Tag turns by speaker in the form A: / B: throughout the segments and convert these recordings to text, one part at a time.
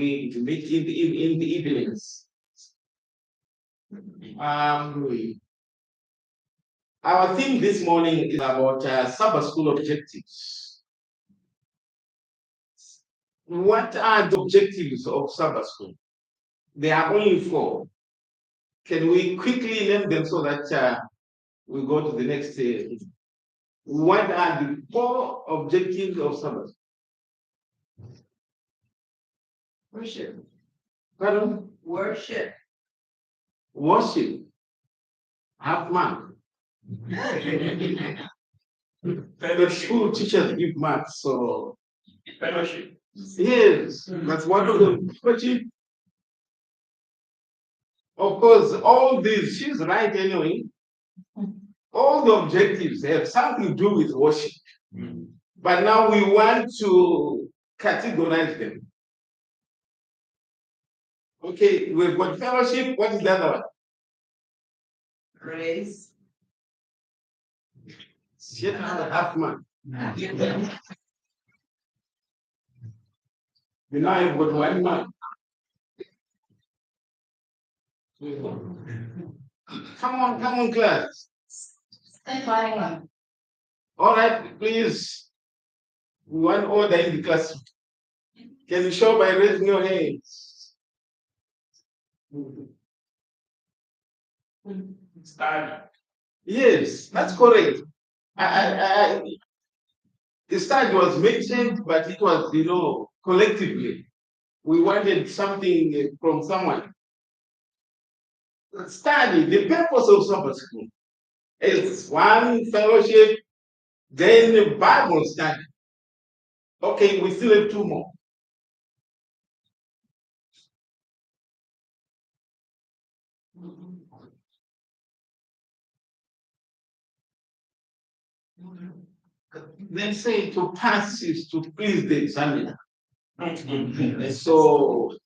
A: to meet in the evenings. Our theme this morning is about Sabbath school objectives. What are the objectives of Sabbath school? There are only 4. Can we quickly name them so that we go to the next stage? What are the 4 objectives of Sabbath?
B: Worship.
A: Pardon?
B: Worship.
A: Worship. Have mark. The school teachers give marks, so
B: Fellowship.
A: yes, that's one of them. Worship. Of course, all these, she's right anyway. All the objectives have something to do with worship. But now we want to categorize them. Okay, we've got fellowship. What is the other one?
B: Praise.
A: Yet another half man. You now have got 1 man. Come on, class. All right, please. One order in the class. Can you show by raising your hands?
B: Study.
A: Yes, that's correct. The study was mentioned, but it was, collectively. We wanted something from someone. Study, the purpose of Sabbath school is 1, fellowship, then Bible study. Okay, we still have 2 more. They say to pass is to please the examiner. So,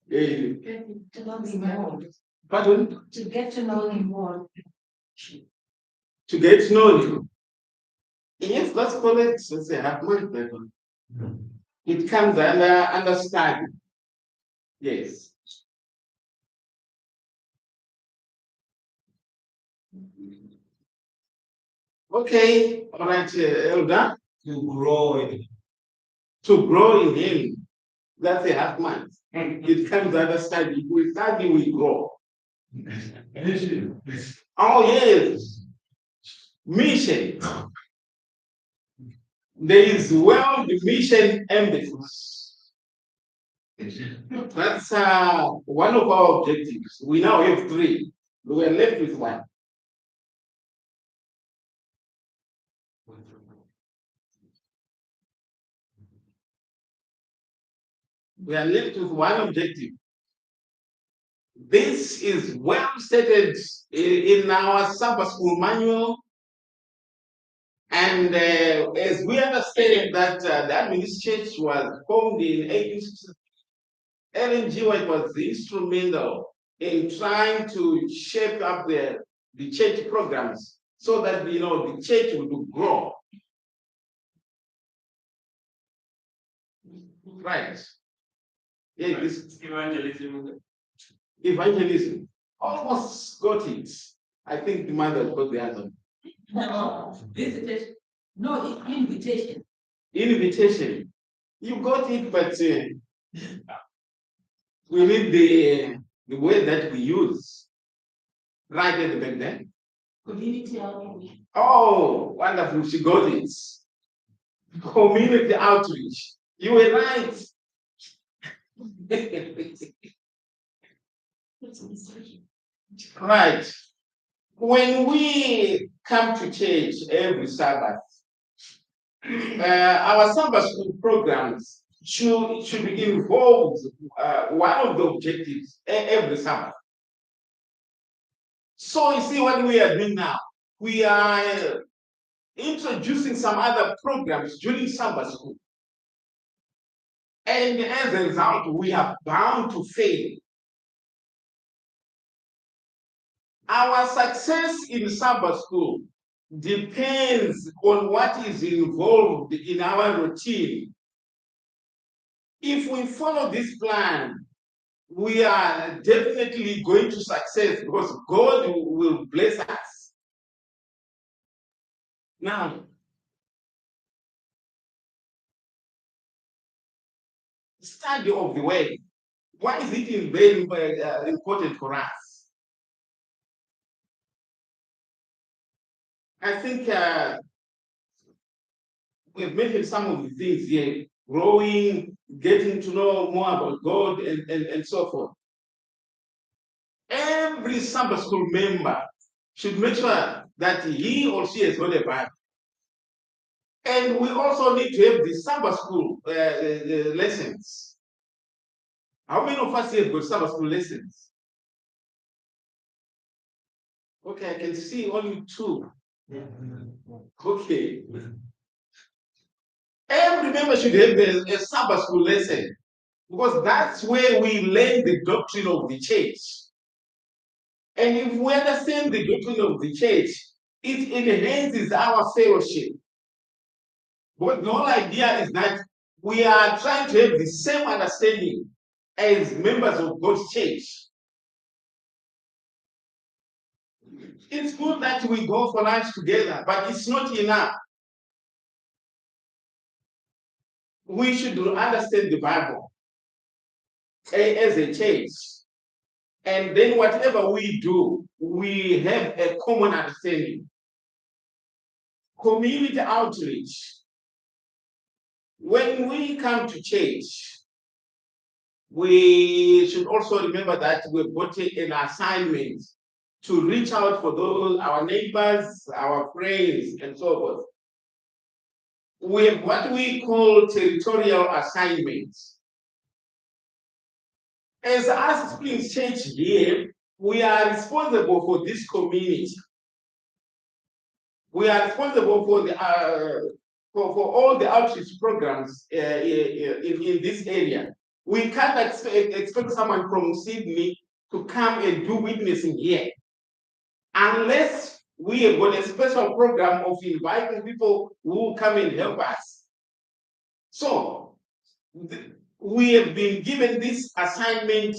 B: To know him more.
A: pardon?
B: To get to know him more.
A: To get to know you. Yes, that's correct. So say, have marked that one. It comes under understanding. Yes. Okay, all right, Elder. To grow in him. That's a half month. It comes under study. If we study, we grow. Oh, yes. Mission. There is world mission emphasis. That's one of our objectives. We now have 3. We are left with 1. We are left with 1 objective. This is well stated in our Sabbath school manual. And as we understand that the Adventist Church was formed in 1860, Ellen G. White was instrumental in trying to shape up the church programs so that the church would grow. Right. Yeah, this evangelism. Almost got it. I think the mother got the answer.
B: No, visitation. No, invitation.
A: Invitation. You got it, but we need the word that we use right at the back then.
B: Community outreach.
A: Oh, wonderful. She got it. Community outreach. You were right. Right. When we come to church every Sabbath, our Sabbath school programs should be involved. One of the objectives every Sabbath. So you see what we are doing now. We are introducing some other programs during Sabbath school. And as a result, we are bound to fail. Our success in Sabbath school depends on what is involved in our routine. If we follow this plan, we are definitely going to success because God will bless us. Now, study of the word. Why is it very important for us? I think we've mentioned some of the things here, growing, getting to know more about God, and so forth. Every Sabbath school member should make sure that he or she has got a Bible. And we also need to have the Sabbath school lessons. How many of us have got Sabbath school lessons? Okay, I can see only two. Okay. Every member should have a Sabbath school lesson because that's where we learn the doctrine of the church. And if we understand the doctrine of the church, it enhances our fellowship. But the whole idea is that we are trying to have the same understanding as members of God's church. It's good that we go for lunch together, but it's not enough. We should understand the Bible as a church. And then whatever we do, we have a common understanding. Community outreach. When we come to church, we should also remember that we've got an assignment to reach out for those, our neighbors, our friends, and so forth. We have what we call territorial assignments. As us Springs Church here, we are responsible for this community. We are responsible for the for all the outreach programs in this area. We can't expect someone from Sydney to come and do witnessing here unless we have got a special program of inviting people who come and help us. So we have been given this assignment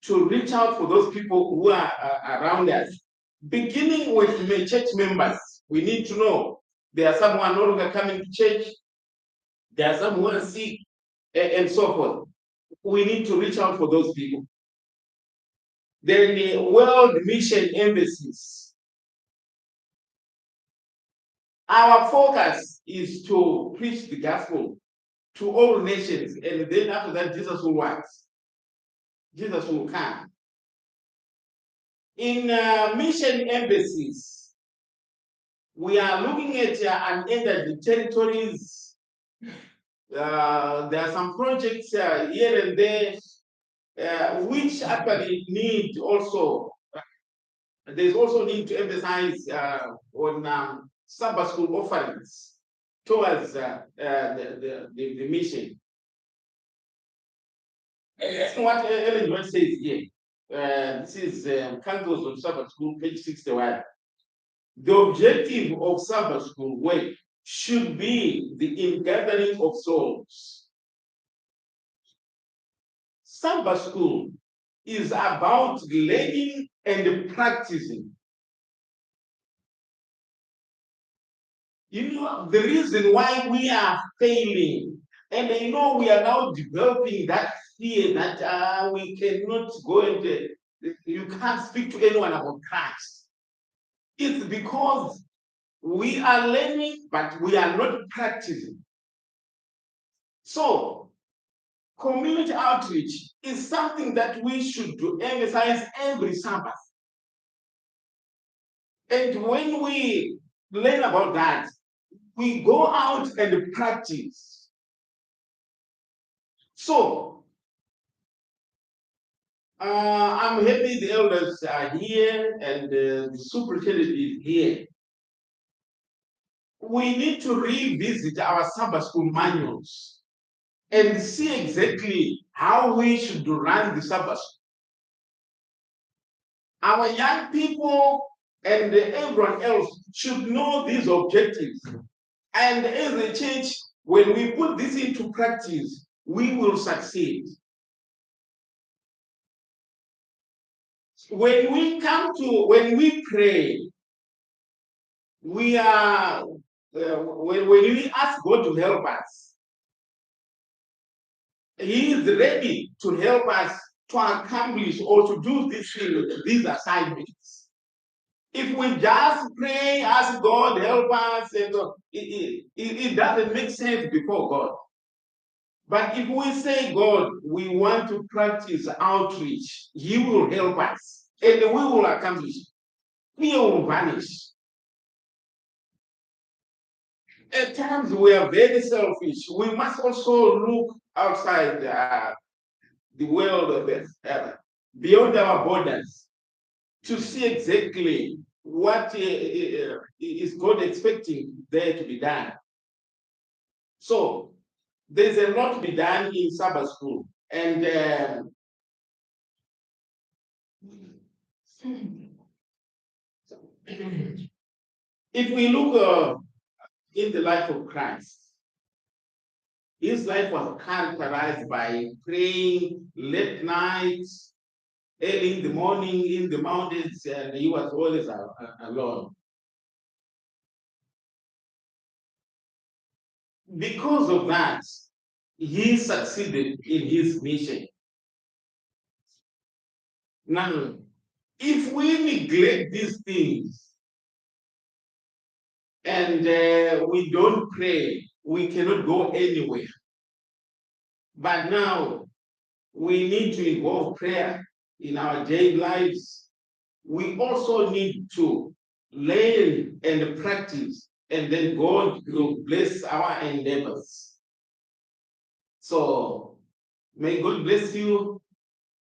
A: to reach out for those people who are around us. Beginning with the church members, we need to know there are some who are no longer coming to church, there are some who are sick, and so forth. We need to reach out for those people. Then the world mission embassies. Our focus is to preach the gospel to all nations, and then after that, Jesus will what? Jesus will come. In mission embassies, we are looking at unentered territories. There are some projects here and there which actually need also, there's also need to emphasize on Sabbath school offerings towards the mission. That's what Ellen White says here. This is Councils on Sabbath School, page 61. The objective of Sabbath school work should be the ingathering of souls. Sabbath school is about learning and practicing. You know, the reason why we are failing, and you know, we are now developing that fear that we cannot go and you can't speak to anyone about Christ. It's because we are learning, but we are not practicing. So, community outreach is something that we should emphasize every Sabbath. And when we learn about that, we go out and practice. So, I'm happy the elders are here and the superintendent is here. We need to revisit our Sabbath school manuals and see exactly how we should run the Sabbath. Our young people and everyone else should know these objectives. And as a church, when we put this into practice, we will succeed. When we pray, we are when we ask God to help us, He is ready to help us to accomplish or to do these assignments. If we just pray, ask God help us, and it doesn't make sense before God. But if we say, God, we want to practice outreach, He will help us, and we will accomplish. Fear will vanish. At times we are very selfish. We must also look outside the world, beyond our borders, to see exactly what is God expecting there to be done. So there's a lot to be done in Sabbath school, and if we look in the life of Christ, his life was characterized by praying late nights, early in the morning in the mountains, and he was always alone. Because of that, he succeeded in his mission. Now, if we neglect these things and we don't pray, we cannot go anywhere. But now, we need to involve prayer in our daily lives. We also need to learn and practice, and then God will bless our endeavors. So may God bless you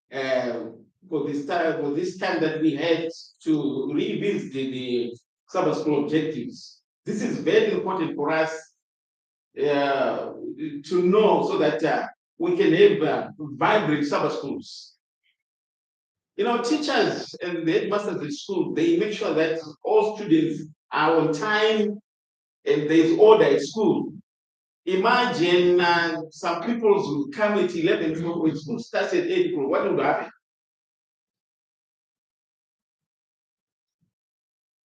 A: for this time that we had to revisit the Sabbath school objectives. This is very important for us to know, so that we can have vibrant Sabbath schools. You know, teachers and the headmasters at school, they make sure that all students are on time and there's order at school. Imagine some people will come at 11 o'clock when school starts at 8 o'clock. What would happen?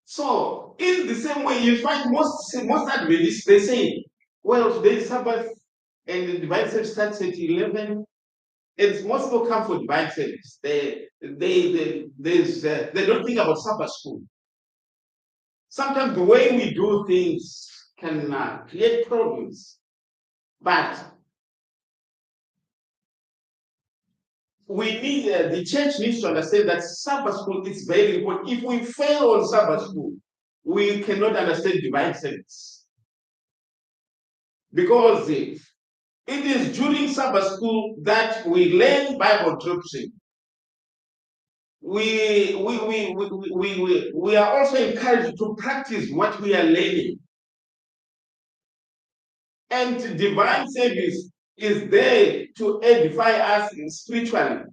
A: So, in the same way, you find most Adventists, they say, well, today is Sabbath and the divine service starts at 11. And most people come for divine service. They don't think about Sabbath school. Sometimes the way we do things can create problems. But we need the church needs to understand that Sabbath school is very important. If we fail on Sabbath school, we cannot understand divine service. Because it is during Sabbath school that we learn Bible doctrine. We are also encouraged to practice what we are learning. And divine service is there to edify us spiritually.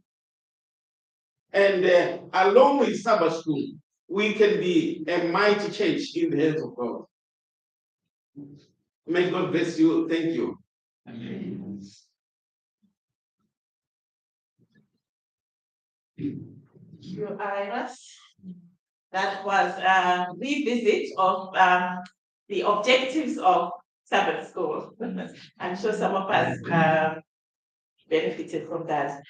A: And along with Sabbath school, we can be a mighty church in the hands of God. May God bless you. Thank you. Amen.
C: You, Iris. That was a revisit of the objectives of Sabbath school. I'm sure some of us benefited from that.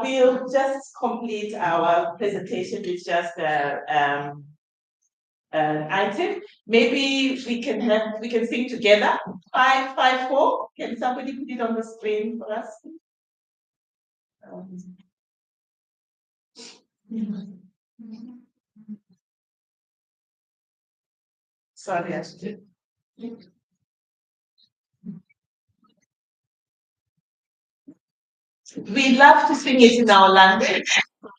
C: We'll just complete our presentation with just an item. Maybe we can sing together. 554. Can somebody put it on the screen for us? Sorry, Ashton. We love to sing it in our language, but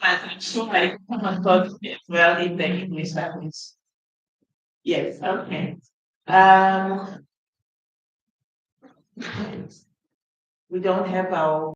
C: I'm sure I haven't thought it well in the English language. Yes, okay. We don't have our